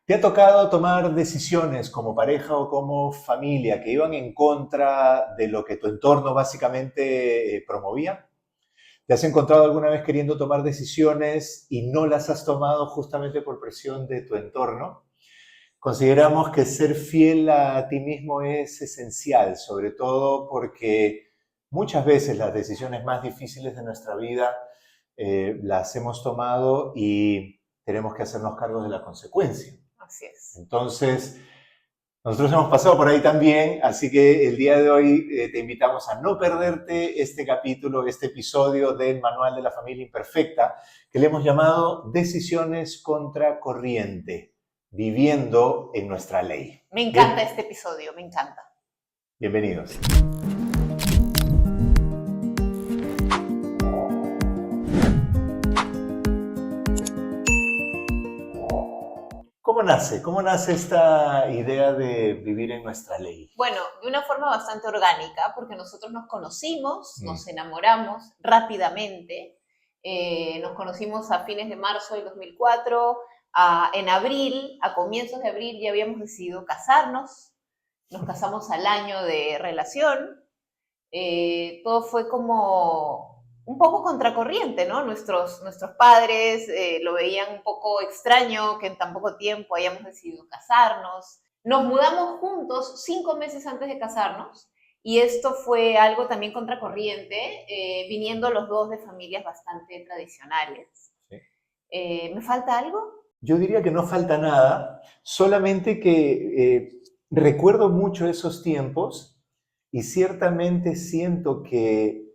¿Te ha tocado tomar decisiones como pareja o como familia que iban en contra de lo que tu entorno básicamente promovía? ¿Te has encontrado alguna vez queriendo tomar decisiones y no las has tomado justamente por presión de tu entorno? Consideramos que ser fiel a ti mismo es esencial, sobre todo porque muchas veces las decisiones más difíciles de nuestra vida las hemos tomado y tenemos que hacernos cargo de la consecuencia. Así es. Entonces, nosotros hemos pasado por ahí también, así que el día de hoy te invitamos a no perderte este capítulo, este episodio del Manual de la Familia Imperfecta, que le hemos llamado Decisiones contra Corriente, viviendo en nuestra ley. Me encanta este episodio, me encanta. Bienvenidos. ¿Cómo nace? ¿Cómo nace esta idea de vivir en nuestra ley? Bueno, de una forma bastante orgánica, porque nosotros nos conocimos, nos enamoramos rápidamente. Nos conocimos a fines de marzo del 2004. En abril, a comienzos de abril, ya habíamos decidido casarnos. Nos casamos al año de relación. Todo fue como un poco contracorriente, ¿no? Nuestros padres lo veían un poco extraño que en tan poco tiempo hayamos decidido casarnos. Nos mudamos juntos 5 meses antes de casarnos y esto fue algo también contracorriente, viniendo los dos de familias bastante tradicionales. Sí. ¿Me falta algo? Yo diría que no falta nada, solamente que recuerdo mucho esos tiempos y ciertamente siento que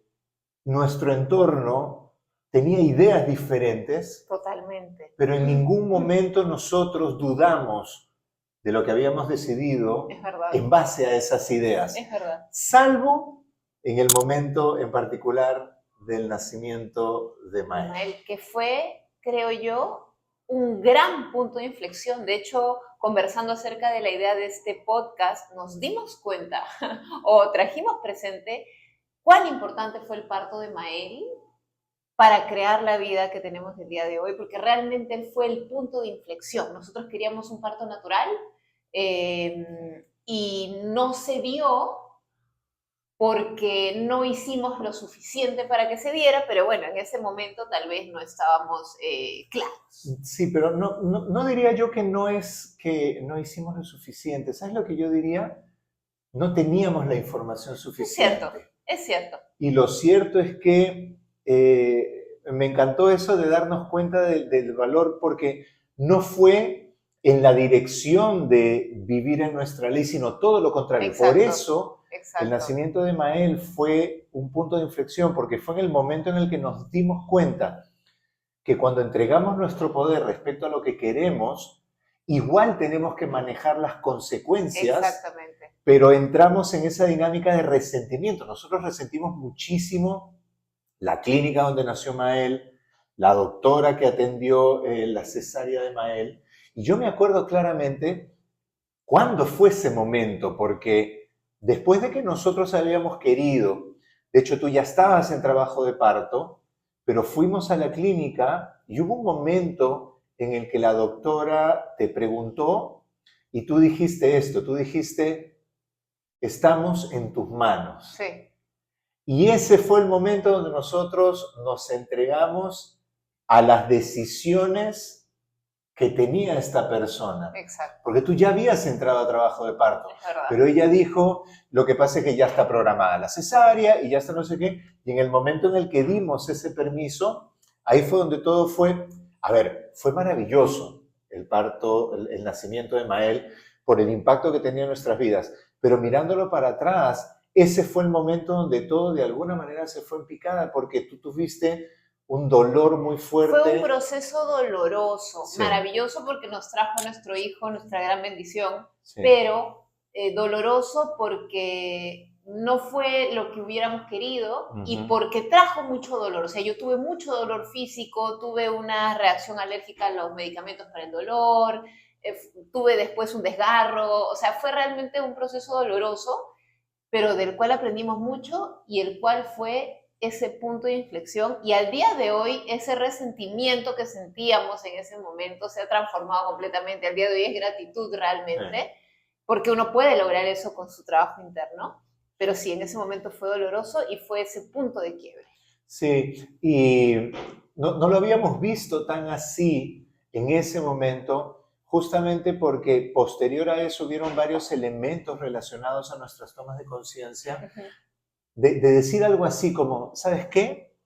nuestro entorno tenía ideas diferentes, Totalmente. pero en ningún momento nosotros dudamos de lo que habíamos decidido Es verdad. en base a esas ideas, Es verdad. salvo en el momento en particular del nacimiento de Mael. Mael, que fue, creo yo, un gran punto de inflexión. De hecho, conversando acerca de la idea de este podcast, nos dimos cuenta o trajimos presente cuán importante fue el parto de Mael para crear la vida que tenemos el día de hoy, porque realmente él fue el punto de inflexión. Nosotros queríamos un parto natural y no se dio porque no hicimos lo suficiente para que se diera, pero bueno, en ese momento tal vez no estábamos claros. Sí, pero no diría yo que no es que no hicimos lo suficiente. ¿Sabes lo que yo diría? No teníamos la información suficiente. Es cierto. Y lo cierto es que me encantó eso de darnos cuenta del valor, porque no fue en la dirección de vivir en nuestra ley, sino todo lo contrario. Exacto. Por eso Exacto. el nacimiento de Mael fue un punto de inflexión, porque fue en el momento en el que nos dimos cuenta que cuando entregamos nuestro poder respecto a lo que queremos, igual tenemos que manejar las consecuencias. Exactamente. Pero entramos en esa dinámica de resentimiento. Nosotros resentimos muchísimo la clínica donde nació Mael, la doctora que atendió la cesárea de Mael. Y yo me acuerdo claramente cuándo fue ese momento, porque después de que nosotros habíamos querido, de hecho tú ya estabas en trabajo de parto, pero fuimos a la clínica y hubo un momento en el que la doctora te preguntó y tú dijiste esto, tú dijiste: estamos en tus manos. Sí. Y ese fue el momento donde nosotros nos entregamos a las decisiones que tenía esta persona. Exacto. Porque tú ya habías entrado a trabajo de parto, Es verdad. pero ella dijo: lo que pasa es que ya está programada la cesárea y ya está no sé qué. Y en el momento en el que dimos ese permiso, ahí fue donde todo fue, fue maravilloso el parto, el nacimiento de Mael, por el impacto que tenía en nuestras vidas. Pero mirándolo para atrás, ese fue el momento donde todo de alguna manera se fue en picada, porque tú tuviste un dolor muy fuerte. Fue un proceso doloroso, Sí. Maravilloso porque nos trajo a nuestro hijo, nuestra gran bendición, Sí. pero doloroso porque no fue lo que hubiéramos querido y porque trajo mucho dolor. O sea, yo tuve mucho dolor físico, tuve una reacción alérgica a los medicamentos para el dolor, tuve después un desgarro, o sea, fue realmente un proceso doloroso, pero del cual aprendimos mucho y el cual fue ese punto de inflexión y al día de hoy ese resentimiento que sentíamos en ese momento se ha transformado completamente. Al día de hoy es gratitud realmente, porque uno puede lograr eso con su trabajo interno, pero sí, en ese momento fue doloroso y fue ese punto de quiebre. Sí, y no lo habíamos visto tan así en ese momento, justamente porque posterior a eso hubieron varios elementos relacionados a nuestras tomas de conciencia, de decir algo así como, ¿sabes qué?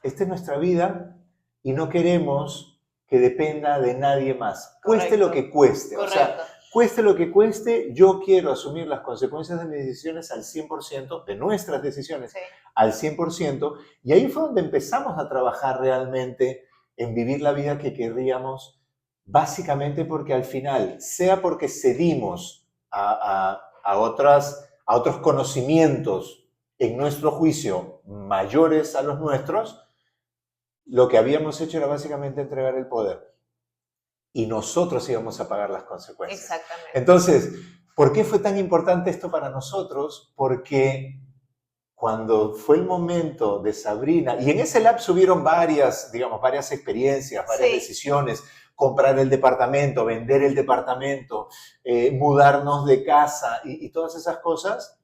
Esta es nuestra vida y no queremos que dependa de nadie más. Cueste lo que cueste. Correcto. O sea, cueste lo que cueste, yo quiero asumir las consecuencias de mis decisiones al 100%, de nuestras decisiones al 100%, y ahí fue donde empezamos a trabajar realmente en vivir la vida que querríamos, básicamente porque al final, sea porque cedimos a otros conocimientos en nuestro juicio mayores a los nuestros, lo que habíamos hecho era básicamente entregar el poder. Y nosotros íbamos a pagar las consecuencias. Exactamente. Entonces, ¿por qué fue tan importante esto para nosotros? Porque cuando fue el momento de Sabrina, y en ese lapso hubieron varias experiencias, varias decisiones, comprar el departamento, vender el departamento, mudarnos de casa y todas esas cosas,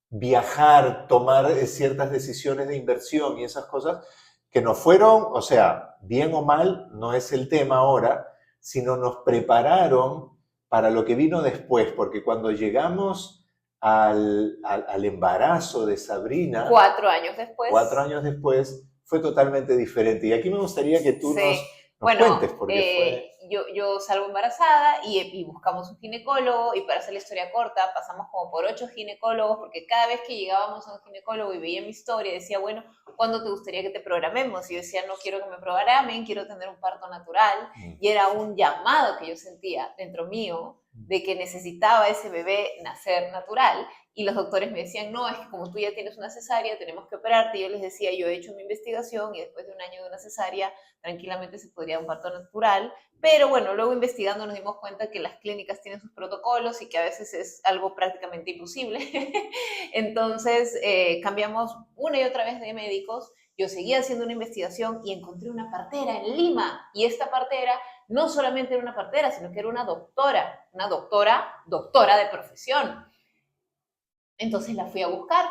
viajar, tomar ciertas decisiones de inversión y esas cosas que nos fueron, o sea, bien o mal, no es el tema ahora, sino nos prepararon para lo que vino después, porque cuando llegamos al embarazo de Sabrina, 4 años después. 4 años después, fue totalmente diferente. Y aquí me gustaría que tú nos cuentes, porque yo salgo embarazada y buscamos un ginecólogo, y para hacer la historia corta, pasamos como por 8 ginecólogos, porque cada vez que llegábamos a un ginecólogo y veía mi historia, decía, bueno, ¿cuándo te gustaría que te programemos? Y yo decía, no quiero que me programen, quiero tener un parto natural, y era un llamado que yo sentía dentro mío, de que necesitaba ese bebé nacer natural, y los doctores me decían, no, es que como tú ya tienes una cesárea, tenemos que operarte. Y yo les decía, yo he hecho mi investigación y después de un año de una cesárea, tranquilamente se podría un parto natural. Pero bueno, luego investigando nos dimos cuenta que las clínicas tienen sus protocolos y que a veces es algo prácticamente imposible. Entonces cambiamos una y otra vez de médicos. Yo seguía haciendo una investigación y encontré una partera en Lima. Y esta partera no solamente era una partera, sino que era una doctora de profesión. Entonces la fui a buscar.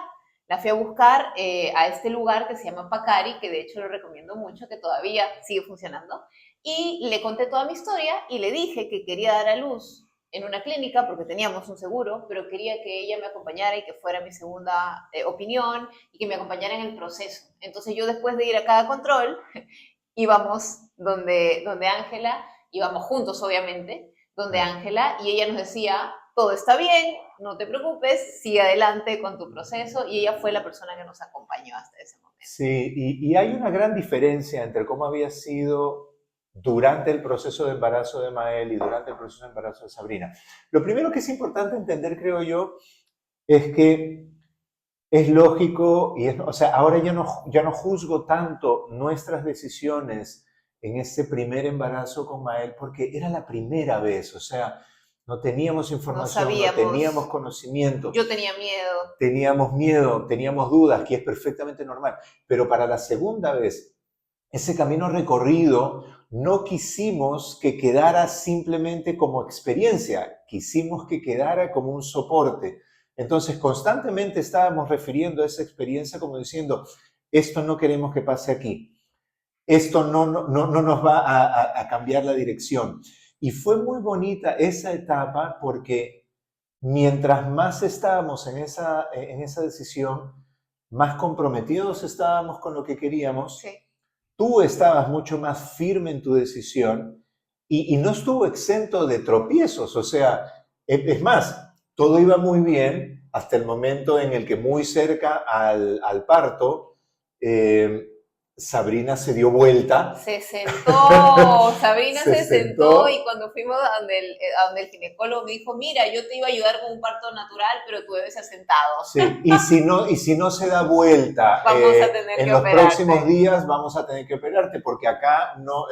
A este lugar que se llama Pacari, que de hecho lo recomiendo mucho, que todavía sigue funcionando. Y le conté toda mi historia y le dije que quería dar a luz en una clínica porque teníamos un seguro, pero quería que ella me acompañara y que fuera mi segunda opinión y que me acompañara en el proceso. Entonces yo, después de ir a cada control, íbamos donde Ángela, íbamos juntos obviamente, donde Ángela, y ella nos decía, todo está bien, no te preocupes, sigue adelante con tu proceso, y ella fue la persona que nos acompañó hasta ese momento. Sí, y hay una gran diferencia entre cómo había sido durante el proceso de embarazo de Mael y durante el proceso de embarazo de Sabrina. Lo primero que es importante entender, creo yo, es que es lógico, o sea, ahora ya no juzgo tanto nuestras decisiones en ese primer embarazo con Mael, porque era la primera vez, o sea, no teníamos información, no teníamos conocimiento. Yo tenía miedo. Teníamos miedo, teníamos dudas, que es perfectamente normal. Pero para la segunda vez, ese camino recorrido, no quisimos que quedara simplemente como experiencia, quisimos que quedara como un soporte. Entonces, constantemente estábamos refiriendo a esa experiencia como diciendo, esto no queremos que pase aquí, esto no nos va a cambiar la dirección. Y fue muy bonita esa etapa porque mientras más estábamos en esa decisión, más comprometidos estábamos con lo que queríamos. Sí. Tú estabas mucho más firme en tu decisión y no estuvo exento de tropiezos. O sea, es más, todo iba muy bien hasta el momento en el que muy cerca al parto, Sabrina se dio vuelta. Se sentó, Sabrina se sentó, y cuando fuimos a donde el ginecólogo me dijo, mira, yo te iba a ayudar con un parto natural, pero tu bebé se ha sentado. Sí, y si no se da vuelta en los próximos días, vamos a tener que operarte, porque acá no,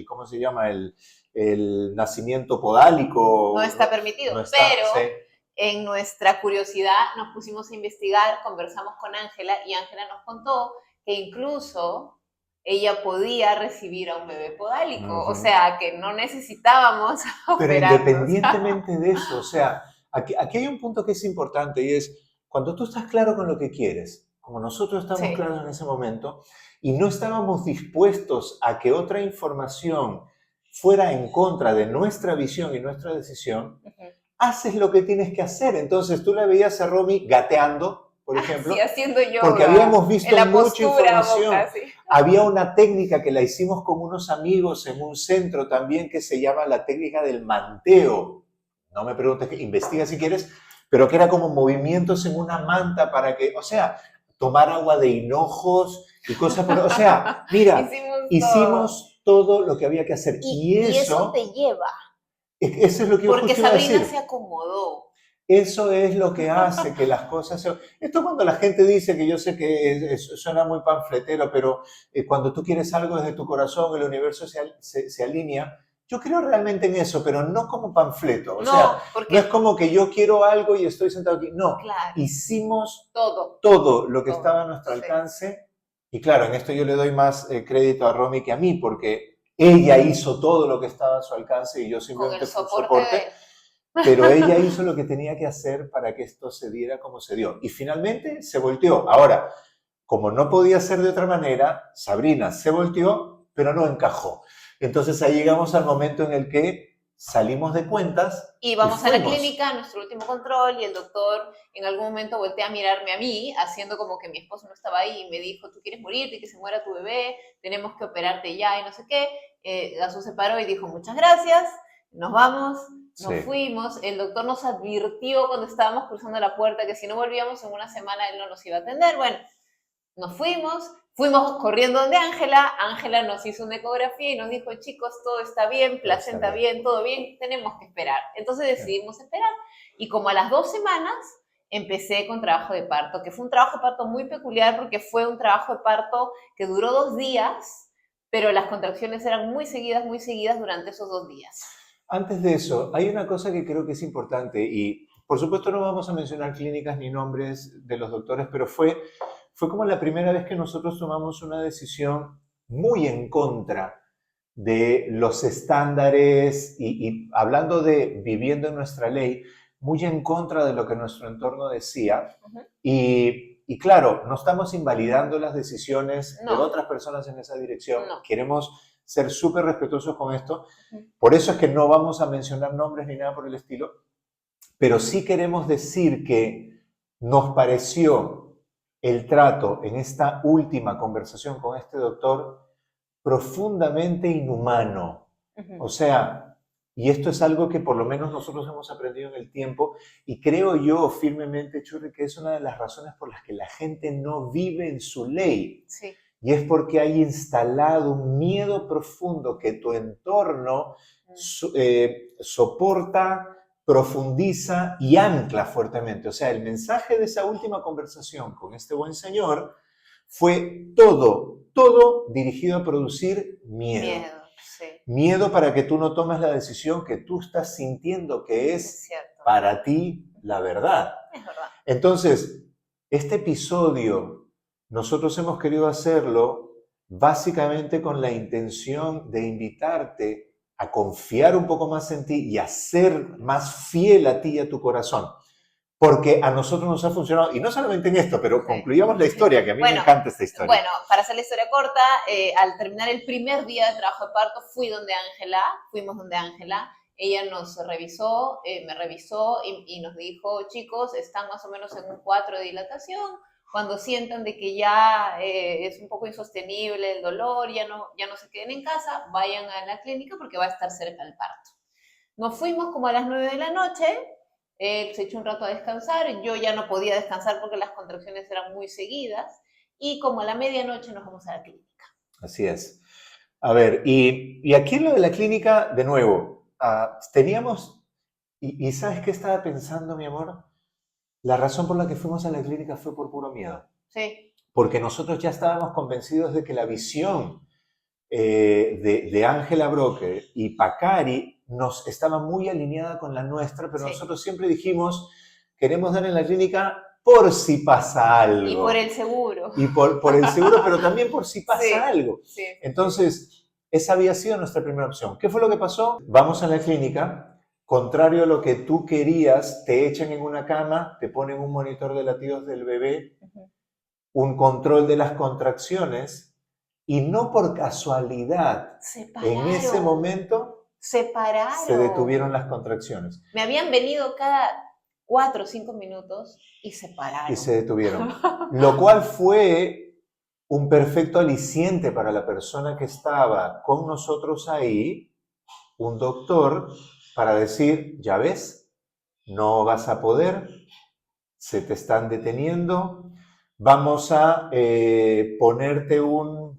¿cómo se llama? El nacimiento podálico no está permitido, no está, pero sí. en nuestra curiosidad nos pusimos a investigar, conversamos con Ángela y Ángela nos contó que incluso ella podía recibir a un bebé podálico, o sea, que no necesitábamos Pero operarnos. independientemente de eso, o sea, aquí hay un punto que es importante y es cuando tú estás claro con lo que quieres, como nosotros estamos Sí. claros en ese momento, y no estábamos dispuestos a que otra información fuera en contra de nuestra visión y nuestra decisión, haces lo que tienes que hacer. Entonces tú la veías a Romy gateando, por ejemplo, sí, haciendo yoga, porque habíamos visto en la mucha postura, información. boca, sí. Había una técnica que la hicimos con unos amigos en un centro también que se llama la técnica del manteo. No me preguntes, investiga si quieres, pero que era como movimientos en una manta para que, o sea, tomar agua de hinojos y cosas por... O sea, mira, hicimos todo lo que había que hacer. Y eso te lleva. Eso es lo que yo porque justo iba a Sabrina decir. se acomodó. Eso es lo que hace que las cosas se... Esto cuando la gente dice que yo sé que suena muy panfletero, pero cuando tú quieres algo desde tu corazón, el universo se alinea. Yo creo realmente en eso, pero no como panfleto. O sea, no es como que yo quiero algo y estoy sentado aquí. No, claro, hicimos todo lo que estaba a nuestro alcance. Y claro, en esto yo le doy más crédito a Romy que a mí, porque ella hizo todo lo que estaba a su alcance y yo simplemente fui un soporte. Pero ella hizo lo que tenía que hacer para que esto se diera como se dio. Y finalmente se volteó. Ahora, como no podía ser de otra manera, Sabrina se volteó, pero no encajó. Entonces ahí llegamos al momento en el que salimos de cuentas. Y vamos a la clínica, a nuestro último control, y el doctor en algún momento voltea a mirarme a mí, haciendo como que mi esposo no estaba ahí, y me dijo, tú quieres morirte, que se muera tu bebé, tenemos que operarte ya, y no sé qué. Gazú se paró y dijo, muchas gracias, nos vamos. Nos fuimos, el doctor nos advirtió cuando estábamos cruzando la puerta que si no volvíamos en una semana él no nos iba a atender. Bueno, nos fuimos corriendo donde Ángela. Ángela nos hizo una ecografía y nos dijo, chicos, todo está bien, placenta bien, todo bien, tenemos que esperar. Entonces decidimos esperar. Y como a las 2 semanas empecé con trabajo de parto, que fue un trabajo de parto muy peculiar porque fue un trabajo de parto que duró 2 días, pero las contracciones eran muy seguidas durante esos 2 días. Antes de eso, hay una cosa que creo que es importante y, por supuesto, no vamos a mencionar clínicas ni nombres de los doctores, pero fue como la primera vez que nosotros tomamos una decisión muy en contra de los estándares y hablando de viviendo en nuestra ley, muy en contra de lo que nuestro entorno decía. Y claro, no estamos invalidando las decisiones de otras personas en esa dirección. Queremos ser súper respetuosos con esto. Por eso es que no vamos a mencionar nombres ni nada por el estilo, pero sí queremos decir que nos pareció el trato en esta última conversación con este doctor profundamente inhumano. O sea, y esto es algo que por lo menos nosotros hemos aprendido en el tiempo y creo yo firmemente, Churri, que es una de las razones por las que la gente no vive en su ley. Sí. Y es porque hay instalado un miedo profundo que tu entorno soporta, profundiza y ancla fuertemente. O sea, el mensaje de esa última conversación con este buen señor fue todo dirigido a producir miedo. Miedo para que tú no tomes la decisión que tú estás sintiendo que es para ti la verdad. Es verdad. Entonces, este episodio nosotros hemos querido hacerlo básicamente con la intención de invitarte a confiar un poco más en ti y a ser más fiel a ti y a tu corazón. Porque a nosotros nos ha funcionado, y no solamente en esto, pero concluyamos la historia, que a mí me encanta esta historia. Bueno, para hacer la historia corta, al terminar el primer día de trabajo de parto, fuimos donde Ángela, ella nos revisó, me revisó y nos dijo, chicos, están más o menos en un 4 de dilatación, cuando sientan de que ya es un poco insostenible el dolor, ya no se queden en casa, vayan a la clínica porque va a estar cerca el parto. Nos fuimos como a las 9 de la noche, se echó un rato a descansar, yo ya no podía descansar porque las contracciones eran muy seguidas, y como a la medianoche nos vamos a la clínica. Así es. A ver, y aquí en lo de la clínica, de nuevo, teníamos, y ¿sabes qué estaba pensando, mi amor? La razón por la que fuimos a la clínica fue por puro miedo. Sí. Porque nosotros ya estábamos convencidos de que la visión de Ángela Broque y Pacari estaba muy alineada con la nuestra, pero Sí. nosotros siempre dijimos, queremos dar en la clínica por si pasa algo. Y por el seguro. Y por el seguro, pero también por si pasa Sí, algo. sí. Entonces, esa había sido nuestra primera opción. ¿Qué fue lo que pasó? Vamos a la clínica, contrario a lo que tú querías, te echan en una cama, te ponen un monitor de latidos del bebé, un control de las contracciones, y no por casualidad, en ese momento se detuvieron las contracciones. Me habían venido cada 4 o 5 minutos y se pararon. Y se detuvieron. Lo cual fue un perfecto aliciente para la persona que estaba con nosotros ahí, un doctor, para decir, ya ves, no vas a poder, se te están deteniendo, vamos a ponerte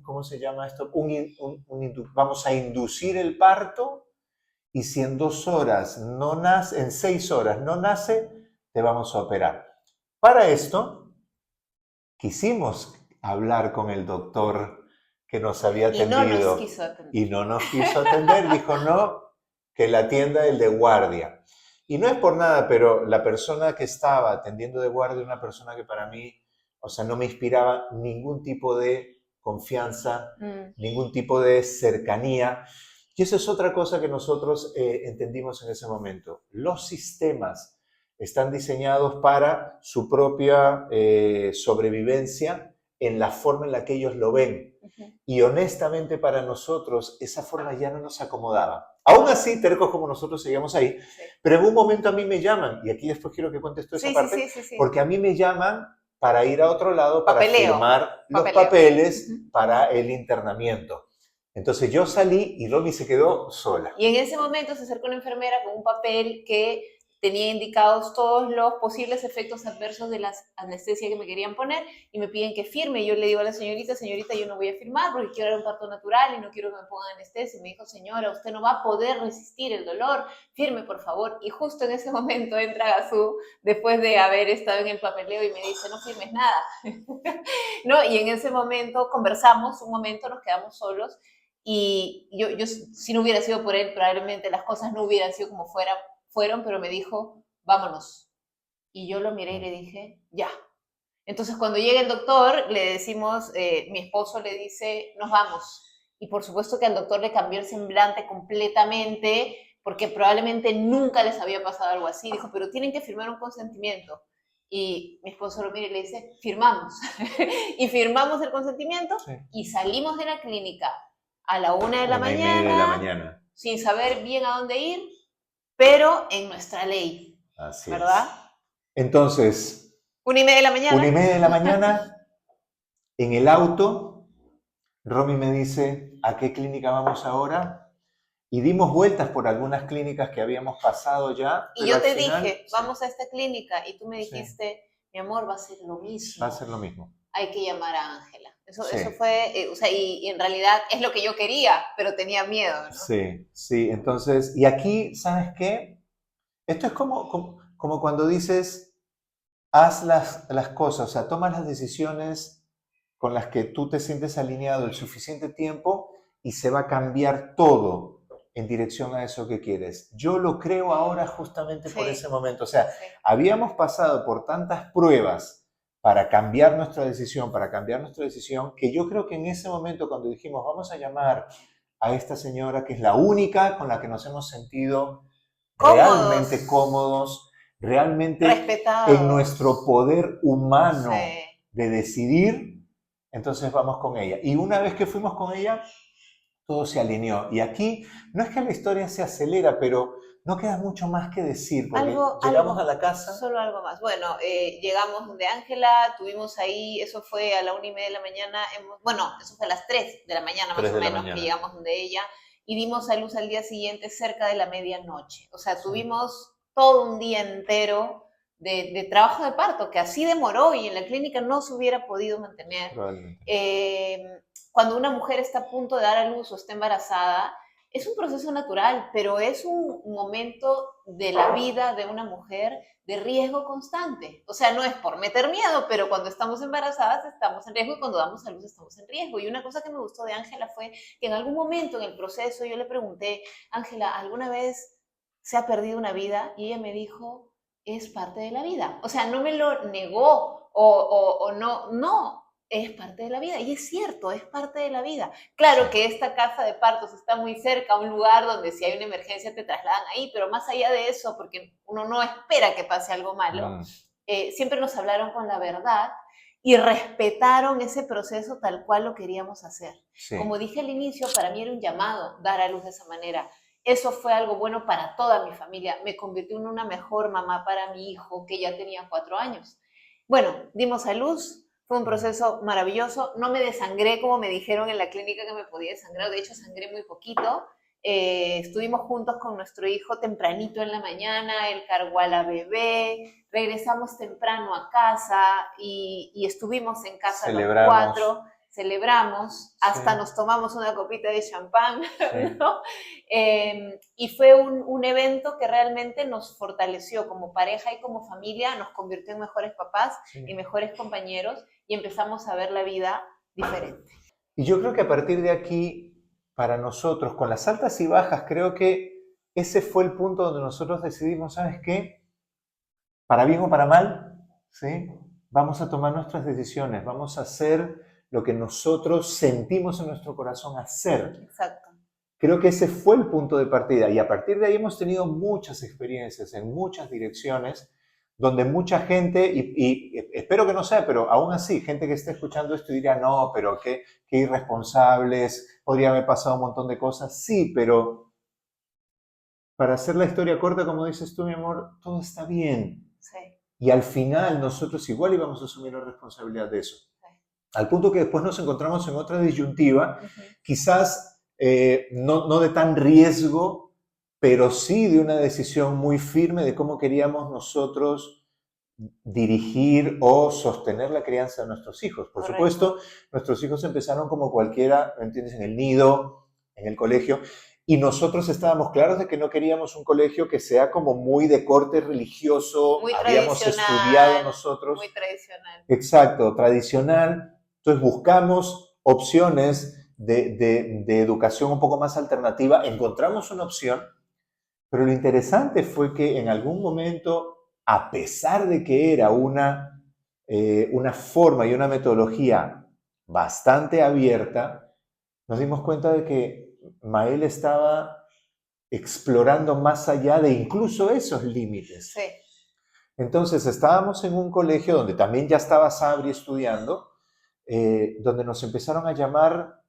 ¿cómo se llama esto? Vamos a inducir el parto y si en 2 horas no nace, en 6 horas no nace, te vamos a operar. Para esto, quisimos hablar con el doctor que nos había atendido. Y no nos quiso atender. Y no nos quiso atender, dijo no, que la atienda el de guardia. Y no es por nada, pero la persona que estaba atendiendo de guardia era una persona que para mí, o sea, no me inspiraba ningún tipo de confianza, ningún tipo de cercanía. Y eso es otra cosa que nosotros entendimos en ese momento. Los sistemas están diseñados para su propia sobrevivencia en la forma en la que ellos lo ven. Y honestamente para nosotros esa forma ya no nos acomodaba. Aún así, tercos como nosotros seguíamos ahí, pero en un momento a mí me llaman, y aquí después quiero que contesto esa parte, porque a mí me llaman para ir a otro lado, para firmar los papeles para el internamiento. Entonces yo salí y Romy se quedó sola. Y en ese momento se acercó una enfermera con un papel que tenía indicados todos los posibles efectos adversos de la anestesia que me querían poner y me piden que firme. Y yo le digo a la señorita, yo no voy a firmar porque quiero dar un parto natural y no quiero que me pongan anestesia. Y me dijo, señora, usted no va a poder resistir el dolor, firme por favor. Y justo en ese momento entra Gazú, después de haber estado en el papeleo y me dice, no firmes nada. ¿No? Y en ese momento conversamos un momento, nos quedamos solos y yo si no hubiera sido por él, probablemente las cosas no hubieran sido como fueron, pero me dijo, vámonos. Y yo lo miré y le dije, ya. Entonces, cuando llega el doctor, le decimos, mi esposo le dice, nos vamos. Y por supuesto que al doctor le cambió el semblante completamente, porque probablemente nunca les había pasado algo así. Dijo, pero tienen que firmar un consentimiento. Y mi esposo lo mira y le dice, firmamos. Y firmamos el consentimiento y salimos de la clínica a la 1 de la mañana, sin saber bien a dónde ir, pero en nuestra ley. Así ¿verdad? Es. Entonces, 1:30 de la mañana. 1:30 de la mañana, en el auto, Romy me dice, ¿a qué clínica vamos ahora? Y dimos vueltas por algunas clínicas que habíamos pasado ya. Y yo te dije, vamos a esta clínica, y tú me dijiste, mi amor, va a ser lo mismo. Va a ser lo mismo. Hay que llamar a Ángela. Eso fue, o sea, y en realidad es lo que yo quería, pero tenía miedo, ¿no? Sí, entonces, y aquí, ¿sabes qué? Esto es como cuando dices, haz las cosas, o sea, tomas las decisiones con las que tú te sientes alineado el suficiente tiempo y se va a cambiar todo en dirección a eso que quieres. Yo lo creo ahora justamente por ese momento, o sea, habíamos pasado por tantas pruebas para cambiar nuestra decisión, que yo creo que en ese momento cuando dijimos, vamos a llamar a esta señora que es la única con la que nos hemos sentido realmente cómodos, realmente respetados en nuestro poder humano de decidir, entonces vamos con ella. Y una vez que fuimos con ella, todo se alineó. Y aquí no es que la historia se acelera, pero no queda mucho más que decir, porque llegamos a la casa. Solo algo más. Bueno, llegamos donde Ángela, tuvimos ahí, eso fue a la 1:30 de la mañana, eso fue a las 3 de la mañana más o menos, que llegamos donde ella, y dimos a luz al día siguiente cerca de la medianoche. O sea, tuvimos todo un día entero de trabajo de parto, que así demoró y en la clínica no se hubiera podido mantener. Cuando una mujer está a punto de dar a luz o está embarazada, es un proceso natural, pero es un momento de la vida de una mujer de riesgo constante. O sea, no es por meter miedo, pero cuando estamos embarazadas estamos en riesgo y cuando damos a luz estamos en riesgo. Y una cosa que me gustó de Ángela fue que en algún momento en el proceso yo le pregunté, Ángela, ¿alguna vez se ha perdido una vida? Y ella me dijo, es parte de la vida. O sea, no me lo negó o no, es parte de la vida. Y es cierto, es parte de la vida. Claro que esta casa de partos está muy cerca a un lugar donde si hay una emergencia te trasladan ahí, pero más allá de eso, porque uno no espera que pase algo malo, siempre nos hablaron con la verdad y respetaron ese proceso tal cual lo queríamos hacer. Sí. Como dije al inicio, para mí era un llamado dar a luz de esa manera. Eso fue algo bueno para toda mi familia. Me convirtió en una mejor mamá para mi hijo, que ya tenía 4 años. Bueno, dimos a luz. Fue un proceso maravilloso. No me desangré como me dijeron en la clínica que me podía desangrar. De hecho, sangré muy poquito. Estuvimos juntos con nuestro hijo tempranito en la mañana. Él cargó a la bebé. Regresamos temprano a casa y estuvimos en casa los 4. Celebramos, hasta nos tomamos una copita de champán, ¿no? Y fue un evento que realmente nos fortaleció como pareja y como familia, nos convirtió en mejores papás y mejores compañeros y empezamos a ver la vida diferente. Y yo creo que a partir de aquí, para nosotros, con las altas y bajas, creo que ese fue el punto donde nosotros decidimos, ¿sabes qué? Para bien o para mal, ¿sí? Vamos a tomar nuestras decisiones, vamos a hacer lo que nosotros sentimos en nuestro corazón hacer. Exacto. Creo que ese fue el punto de partida y a partir de ahí hemos tenido muchas experiencias en muchas direcciones donde mucha gente, y espero que no sea, pero aún así, gente que esté escuchando esto diría, no, pero qué irresponsables, podría haber pasado un montón de cosas. Sí, pero para hacer la historia corta, como dices tú, mi amor, todo está bien. Sí. Y al final nosotros igual íbamos a asumir la responsabilidad de eso. Al punto que después nos encontramos en otra disyuntiva, quizás no de tan riesgo, pero sí de una decisión muy firme de cómo queríamos nosotros dirigir o sostener la crianza de nuestros hijos. Por supuesto, nuestros hijos empezaron como cualquiera, ¿me entiendes?, en el nido, en el colegio, y nosotros estábamos claros de que no queríamos un colegio que sea como muy de corte religioso, muy habíamos estudiado nosotros. Muy tradicional. Exacto, tradicional. Entonces buscamos opciones de educación un poco más alternativa, encontramos una opción, pero lo interesante fue que en algún momento, a pesar de que era una forma y una metodología bastante abierta, nos dimos cuenta de que Mael estaba explorando más allá de incluso esos límites. Sí. Entonces estábamos en un colegio donde también ya estaba Sabri estudiando, donde nos empezaron a llamar,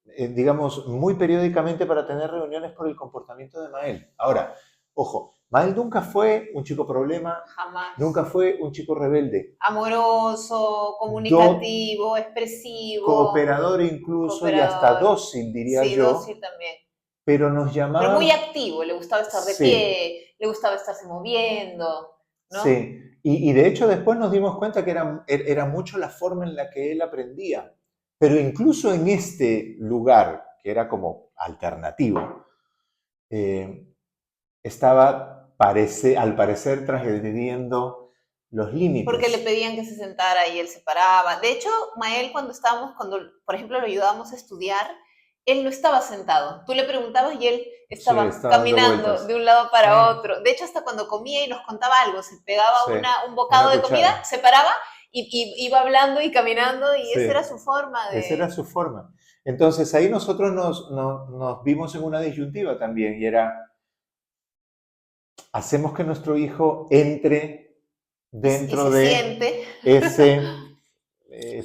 digamos, muy periódicamente para tener reuniones por el comportamiento de Mael. Ahora, ojo, Mael nunca fue un chico problema, jamás. Nunca fue un chico rebelde. Amoroso, comunicativo, expresivo. Cooperador incluso y hasta dócil, diría yo. Sí, dócil también. Pero nos llamaban... Pero muy activo, le gustaba estar de pie, le gustaba estarse moviendo, ¿no? Sí, y de hecho después nos dimos cuenta que era mucho la forma en la que él aprendía. Pero incluso en este lugar, que era como alternativo, estaba, al parecer, transgrediendo los límites. Porque le pedían que se sentara y él se paraba. De hecho, Mael, cuando, por ejemplo, lo ayudábamos a estudiar, él no estaba sentado. Tú le preguntabas y él estaba caminando de un lado para otro. De hecho, hasta cuando comía y nos contaba algo, se pegaba un bocado de comida, se paraba y iba hablando y caminando y esa era su forma. Esa era su forma. Entonces ahí nosotros nos vimos en una disyuntiva también y era, hacemos que nuestro hijo entre dentro de ese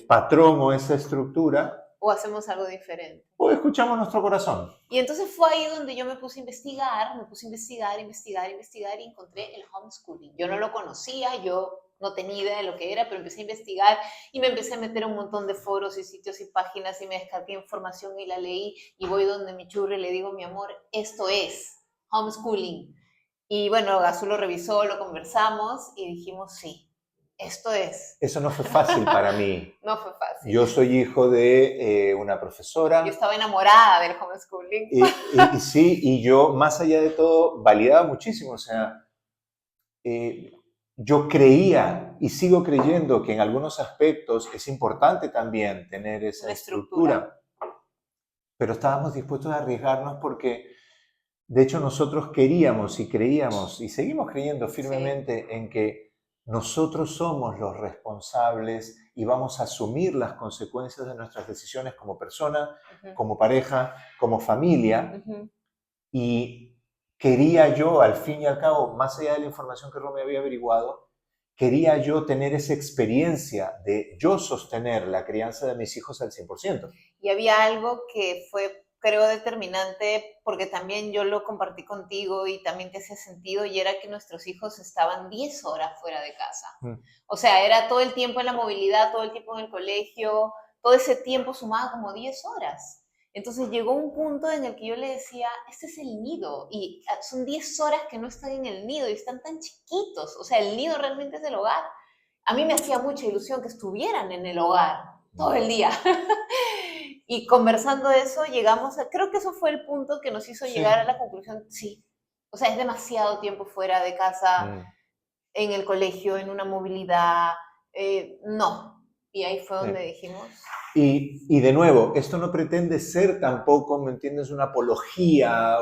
patrón o esa estructura. O hacemos algo diferente. O escuchamos nuestro corazón. Y entonces fue ahí donde yo me puse a investigar y encontré el homeschooling. Yo no lo conocía, yo no tenía idea de lo que era, pero empecé a investigar y me empecé a meter un montón de foros y sitios y páginas y me descargué información y la leí y voy donde mi churri y le digo, mi amor, esto es homeschooling. Y bueno, Gazú lo revisó, lo conversamos y dijimos, sí, esto es. Eso no fue fácil para mí. No fue fácil. Yo soy hijo de una profesora. Yo estaba enamorada del homeschooling. Y sí, y yo, más allá de todo, validaba muchísimo. O sea, yo creía y sigo creyendo que en algunos aspectos es importante también tener esa Una estructura, pero estábamos dispuestos a arriesgarnos porque, de hecho, nosotros queríamos y creíamos y seguimos creyendo firmemente en que nosotros somos los responsables y vamos a asumir las consecuencias de nuestras decisiones como persona, como pareja, como familia. Y quería yo, al fin y al cabo, más allá de la información que Romy había averiguado, quería yo tener esa experiencia de yo sostener la crianza de mis hijos al 100%. Y había algo que fue, creo, determinante, porque también yo lo compartí contigo y también te hacía sentido, y era que nuestros hijos estaban 10 horas fuera de casa. O sea, era todo el tiempo en la movilidad, todo el tiempo en el colegio, todo ese tiempo sumaba como 10 horas. Entonces llegó un punto en el que yo le decía, este es el nido, y son 10 horas que no están en el nido y están tan chiquitos. O sea, el nido realmente es el hogar. A mí me hacía mucha ilusión que estuvieran en el hogar todo el día. Y conversando de eso, llegamos a, creo que eso fue el punto que nos hizo llegar a la conclusión, sí. O sea, es demasiado tiempo fuera de casa, en el colegio, en una movilidad, no. Y ahí fue donde dijimos... Y de nuevo, esto no pretende ser tampoco, ¿me entiendes?, una apología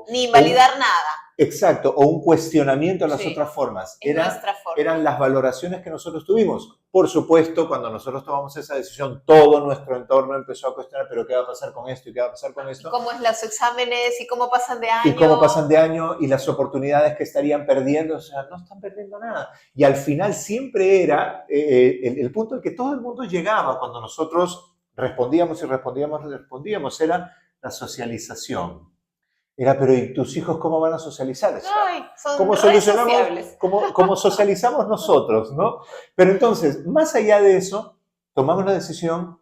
ni invalidar nada. Exacto, o un cuestionamiento a las otras formas. Nuestra forma. Eran las valoraciones que nosotros tuvimos. Por supuesto, cuando nosotros tomamos esa decisión, todo nuestro entorno empezó a cuestionar, pero ¿qué va a pasar con esto? ¿Y qué va a pasar con esto? ¿Y cómo es los exámenes? ¿Y cómo pasan de año? Y cómo pasan de año y las oportunidades que estarían perdiendo. O sea, no están perdiendo nada. Y al final siempre era el punto al que todo el mundo llegaba cuando nosotros respondíamos, era la socialización. Era, pero ¿y tus hijos cómo van a socializar? Ay, son ¿Cómo sociables. ¿Cómo socializamos nosotros, ¿no? Pero entonces, más allá de eso, tomamos la decisión,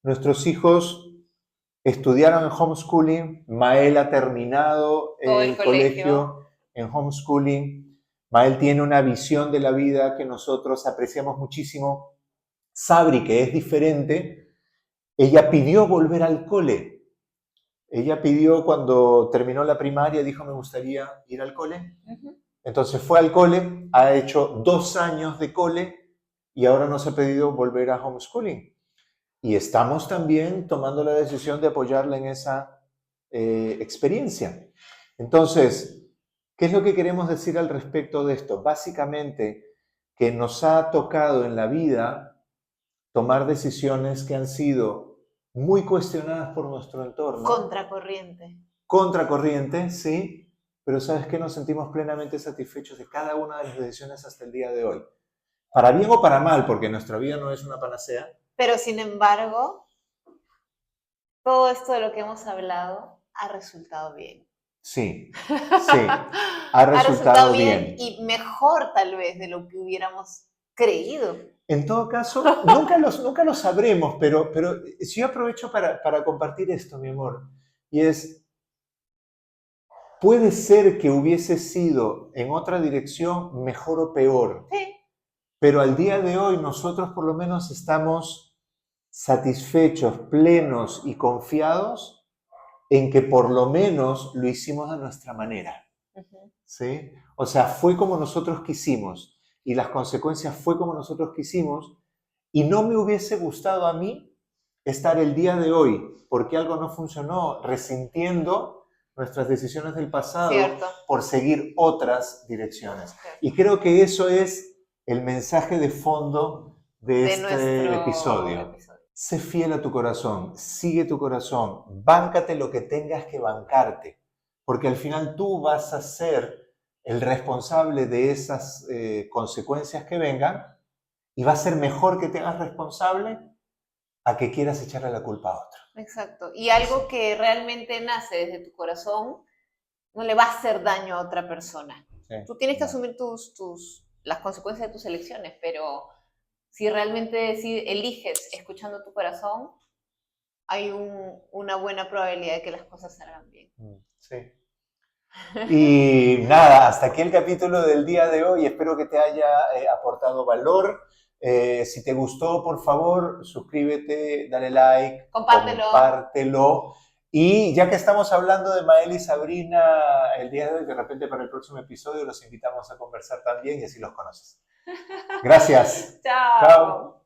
nuestros hijos estudiaron en homeschooling, Mael ha terminado el colegio en homeschooling, Mael tiene una visión de la vida que nosotros apreciamos muchísimo, Sabri, que es diferente, ella pidió volver al cole. Ella pidió cuando terminó la primaria, dijo, me gustaría ir al cole. Entonces fue al cole, ha hecho 2 años de cole y ahora nos ha pedido volver a homeschooling. Y estamos también tomando la decisión de apoyarla en esa experiencia. Entonces, ¿qué es lo que queremos decir al respecto de esto? Básicamente, que nos ha tocado en la vida tomar decisiones que han sido muy cuestionadas por nuestro entorno. Contracorriente, sí, pero ¿sabes qué? Nos sentimos plenamente satisfechos de cada una de las decisiones hasta el día de hoy. Para bien o para mal, porque nuestra vida no es una panacea. Pero sin embargo, todo esto de lo que hemos hablado ha resultado bien. Sí, ha resultado bien. Y mejor tal vez de lo que hubiéramos creído. En todo caso, nunca lo sabremos, pero si yo aprovecho para compartir esto, mi amor, y es, puede ser que hubiese sido en otra dirección mejor o peor, sí. Pero al día de hoy nosotros por lo menos estamos satisfechos, plenos y confiados en que por lo menos lo hicimos a nuestra manera. ¿Sí? O sea, fue como nosotros quisimos y las consecuencias fue como nosotros quisimos y no me hubiese gustado a mí estar el día de hoy porque algo no funcionó resintiendo nuestras decisiones del pasado. Cierto. Por seguir otras direcciones. Cierto. Y creo que eso es el mensaje de fondo de este episodio. Sé fiel a tu corazón, sigue tu corazón, báncate lo que tengas que bancarte, porque al final tú vas a ser el responsable de esas consecuencias que vengan y va a ser mejor que te hagas responsable a que quieras echarle la culpa a otro. Exacto. Y algo que realmente nace desde tu corazón no le va a hacer daño a otra persona. Sí. Tú tienes que asumir las consecuencias de tus elecciones, pero si realmente eliges escuchando tu corazón, hay una buena probabilidad de que las cosas salgan bien. Sí. Y nada, hasta aquí el capítulo del día de hoy. Espero que te haya aportado valor. Si te gustó, por favor, suscríbete, dale like, Compártelo. compártelo. Y ya que estamos hablando de Mael y Sabrina el día de hoy, de repente para el próximo episodio los invitamos a conversar también y así los conoces. Gracias. Chao. Chao.